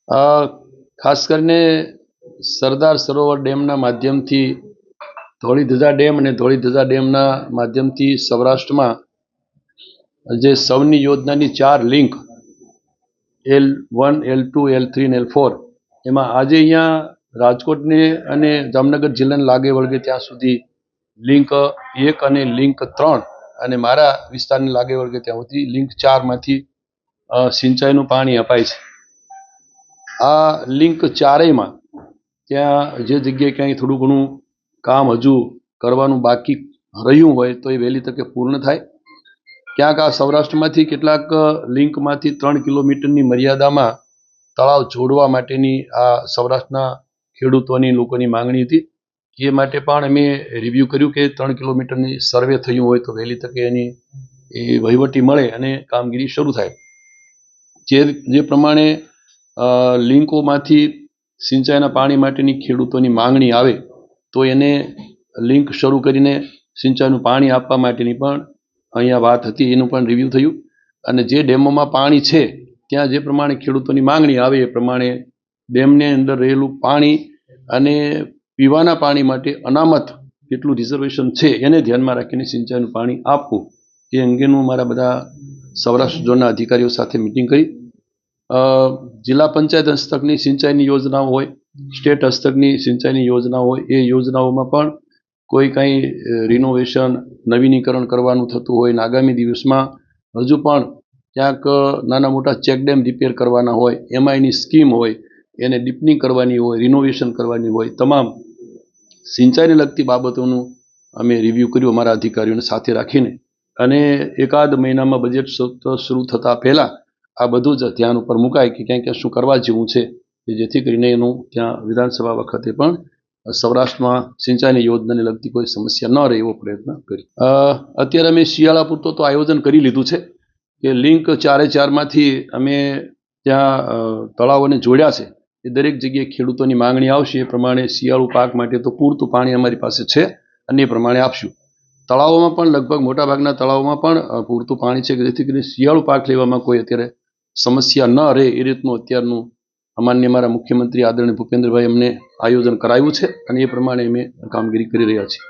ખાસ કરીને સરદાર સરોવર ડેમના માધ્યમથી ધોળીધજા ડેમ અને ધોળીધજા ડેમના માધ્યમથી સૌરાષ્ટ્રમાં જે સૌની યોજનાની 4 લિંક L1, L2, L3 અને L4 એમાં આજે અહીંયા રાજકોટને અને જામનગર જિલ્લાને લાગે વળગે ત્યાં સુધી લિંક 1 અને લિંક 3 અને મારા વિસ્તારને લાગે વળગે ત્યાં સુધી લિંક 4માંથી સિંચાઈનું પાણી અપાય છે। આ લિંક 4માં ત્યાં જે જગ્યાએ ક્યાંય થોડું ઘણું કામ હજુ કરવાનું બાકી રહ્યું હોય તો એ વહેલી તકે પૂર્ણ થાય। ક્યાંક આ સૌરાષ્ટ્રમાંથી કેટલાક લિંકમાંથી 3 કિલોમીટરની મર્યાદામાં તળાવ જોડવા માટેની આ સૌરાષ્ટ્રના ખેડૂતોની લોકોની માંગણી હતી। એ માટે પણ અમે રિવ્યૂ કર્યું કે 3 કિલોમીટરની સર્વે થયું હોય તો વહેલી તકે એની એ વહીવટી મળે અને કામગીરી શરૂ થાય। જે પ્રમાણે લિંકોમાંથી સિંચાઈના પાણી માટેની ખેડૂતોની માંગણી આવે તો એને લિંક શરૂ કરીને સિંચાઈનું પાણી આપવા માટેની પણ અહીંયા વાત હતી, એનું પણ રિવ્યૂ થયું। અને જે ડેમોમાં પાણી છે ત્યાં જે પ્રમાણે ખેડૂતોની માંગણી આવે એ પ્રમાણે ડેમની અંદર રહેલું પાણી અને પીવાના પાણી માટે અનામત કેટલું રિઝર્વેશન છે એને ધ્યાનમાં રાખીને સિંચાઈનું પાણી આપવું એ અંગેનું મારા બધા સૌરાષ્ટ્ર ઝોનના અધિકારીઓ સાથે મિટિંગ કરી। જિલ્લા પંચાયત હસ્તકની સિંચાઈની યોજનાઓ હોય, સ્ટેટ હસ્તકની સિંચાઈની યોજનાઓ હોય, એ યોજનાઓમાં પણ કોઈ કાંઈ રિનોવેશન નવીનીકરણ કરવાનું થતું હોય ને આગામી દિવસમાં હજુ પણ ક્યાંક નાના મોટા ચેકડેમ રિપેર કરવાના હોય, એમાં એની સ્કીમ હોય, એને ડીપનિંગ કરવાની હોય, રિનોવેશન કરવાની હોય, તમામ સિંચાઈને લગતી બાબતોનું અમે રિવ્યૂ કર્યું અમારા અધિકારીઓને સાથે રાખીને। અને એકાદ મહિનામાં બજેટ શરૂ થતાં પહેલાં આ બધું જ ધ્યાન ઉપર મુકાય કે ક્યાંક શું કરવા જેવું છે કે જેથી કરીને એનું ત્યાં વિધાનસભા વખતે પણ સૌરાષ્ટ્રમાં સિંચાઈની યોજનાને લગતી કોઈ સમસ્યા ન રહે એવો પ્રયત્ન કરી। અત્યારે અમે શિયાળા પૂરતો તો આયોજન કરી લીધું છે કે લિંક 4માંથી અમે ત્યાં તળાવોને જોડ્યા છે। એ દરેક જગ્યાએ ખેડૂતોની માંગણી આવશે એ પ્રમાણે શિયાળુ પાક માટે તો પૂરતું પાણી અમારી પાસે છે અને એ પ્રમાણે આપશું। તળાવોમાં પણ લગભગ મોટાભાગના તળાવોમાં પણ પૂરતું પાણી છે કે જેથી કરીને શિયાળુ પાક લેવામાં કોઈ અત્યારે સમસ્યા ન રહે એ રીતનું અત્યારનું અમાન્ય મારા મુખ્યમંત્રી આદરણીય ભૂપેન્દ્રભાઈ અમને આયોજન કરાવ્યું છે અને એ પ્રમાણે અમે કામગીરી કરી રહ્યા છીએ।